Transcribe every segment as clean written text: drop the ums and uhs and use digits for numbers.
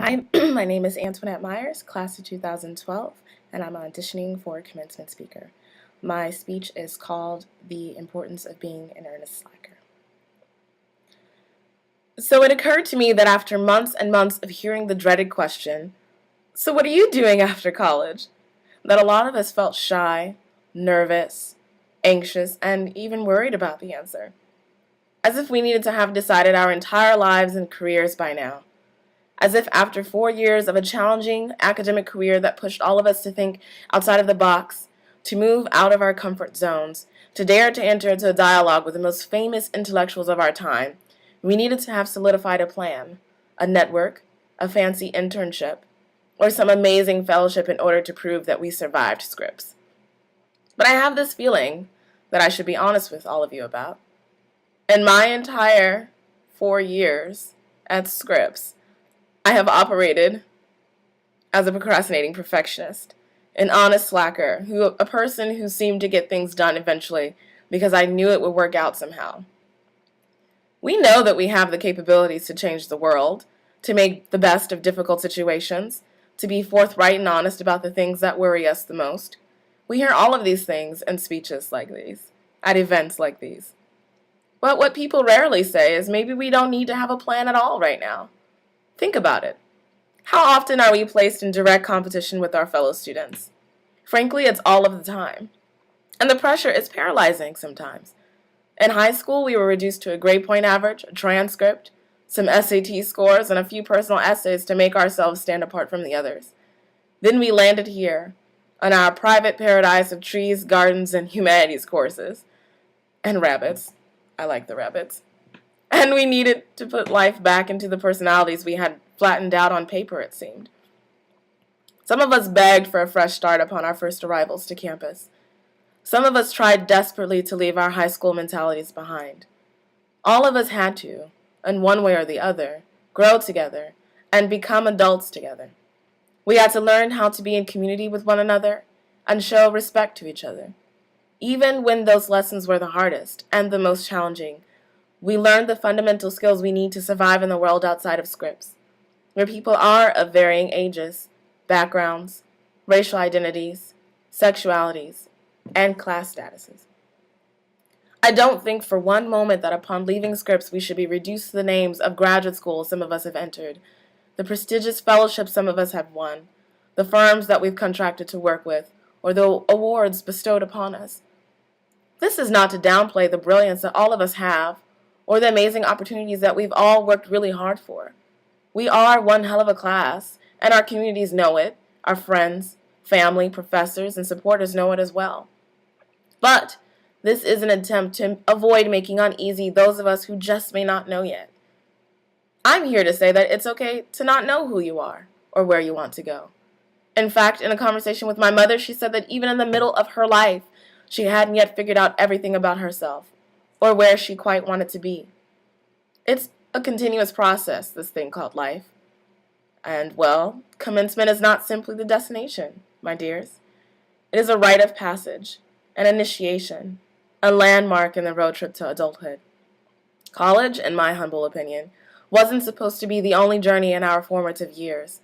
Hi, my name is Antoinette Myers, class of 2012, and I'm auditioning for commencement speaker. My speech is called The Importance of Being an Earnest Slacker. So it occurred to me that after months and months of hearing the dreaded question, so what are you doing after college? That a lot of us felt shy, nervous, anxious, and even worried about the answer. As if we needed to have decided our entire lives and careers by now. As if after 4 years of a challenging academic career that pushed all of us to think outside of the box, to move out of our comfort zones, to dare to enter into a dialogue with the most famous intellectuals of our time, we needed to have solidified a plan, a network, a fancy internship, or some amazing fellowship in order to prove that we survived Scripps. But I have this feeling that I should be honest with all of you about. In my entire 4 years at Scripps, I have operated as a procrastinating perfectionist, an honest slacker, a person who seemed to get things done eventually because I knew it would work out somehow. We know that we have the capabilities to change the world, to make the best of difficult situations, to be forthright and honest about the things that worry us the most. We hear all of these things in speeches like these, at events like these. But what people rarely say is maybe we don't need to have a plan at all right now. Think about it. How often are we placed in direct competition with our fellow students? Frankly, it's all of the time. And the pressure is paralyzing sometimes. In high school, we were reduced to a grade point average, a transcript, some SAT scores, and a few personal essays to make ourselves stand apart from the others. Then we landed here, on our private paradise of trees, gardens, and humanities courses. And rabbits. I like the rabbits. And we needed to put life back into the personalities we had flattened out on paper, it seemed. Some of us begged for a fresh start upon our first arrivals to campus. Some of us tried desperately to leave our high school mentalities behind. All of us had to, in one way or the other, grow together and become adults together. We had to learn how to be in community with one another and show respect to each other. Even when those lessons were the hardest and the most challenging, we learned the fundamental skills we need to survive in the world outside of Scripps, where people are of varying ages, backgrounds, racial identities, sexualities, and class statuses. I don't think for one moment that upon leaving Scripps we should be reduced to the names of graduate schools some of us have entered, the prestigious fellowships some of us have won, the firms that we've contracted to work with, or the awards bestowed upon us. This is not to downplay the brilliance that all of us have, or the amazing opportunities that we've all worked really hard for. We are one hell of a class, and our communities know it. Our friends, family, professors, and supporters know it as well. But this is an attempt to avoid making uneasy those of us who just may not know yet. I'm here to say that it's okay to not know who you are or where you want to go. In fact, in a conversation with my mother, she said that even in the middle of her life, she hadn't yet figured out everything about herself or where she quite wanted to be. It's a continuous process, this thing called life. And, well, commencement is not simply the destination, my dears. It is a rite of passage, an initiation, a landmark in the road trip to adulthood. College, in my humble opinion, wasn't supposed to be the only journey in our formative years.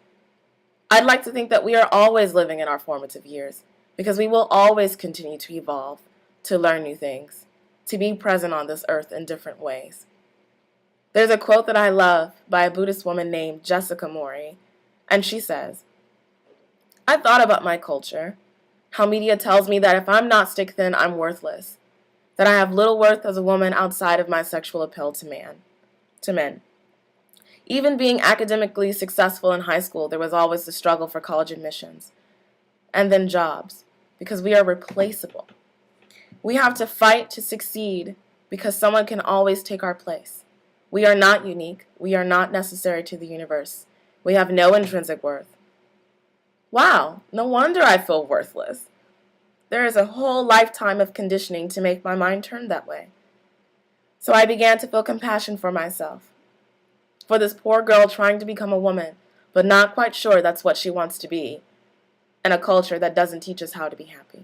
I'd like to think that we are always living in our formative years, because we will always continue to evolve, to learn new things, to be present on this earth in different ways. There's a quote that I love by a Buddhist woman named Jessica Mori, and she says, "I've thought about my culture, how media tells me that if I'm not stick thin, I'm worthless, that I have little worth as a woman outside of my sexual appeal to men. Even being academically successful in high school, there was always the struggle for college admissions, and then jobs, because we are replaceable. We have to fight to succeed because someone can always take our place. We are not unique. We are not necessary to the universe. We have no intrinsic worth." Wow, no wonder I feel worthless. There is a whole lifetime of conditioning to make my mind turn that way. So I began to feel compassion for myself, for this poor girl trying to become a woman, but not quite sure that's what she wants to be, in a culture that doesn't teach us how to be happy.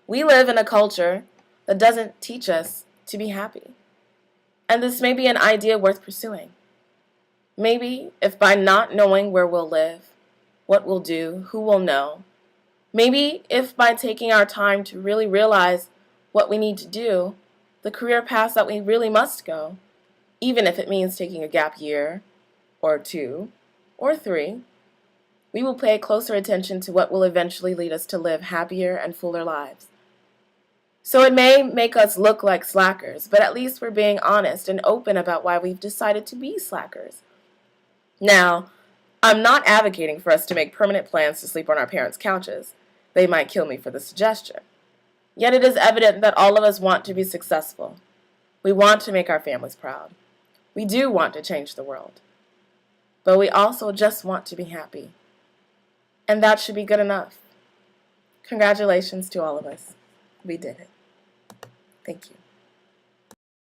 We live in a culture that doesn't teach us to be happy. And this may be an idea worth pursuing. Maybe if by not knowing where we'll live, what we'll do, who will know, maybe if by taking our time to really realize what we need to do, the career paths that we really must go, even if it means taking a gap year, or 2, or 3, we will pay closer attention to what will eventually lead us to live happier and fuller lives. So it may make us look like slackers, but at least we're being honest and open about why we've decided to be slackers. Now, I'm not advocating for us to make permanent plans to sleep on our parents' couches. They might kill me for the suggestion. Yet it is evident that all of us want to be successful. We want to make our families proud. We do want to change the world. But we also just want to be happy. And that should be good enough. Congratulations to all of us. We did it. Thank you.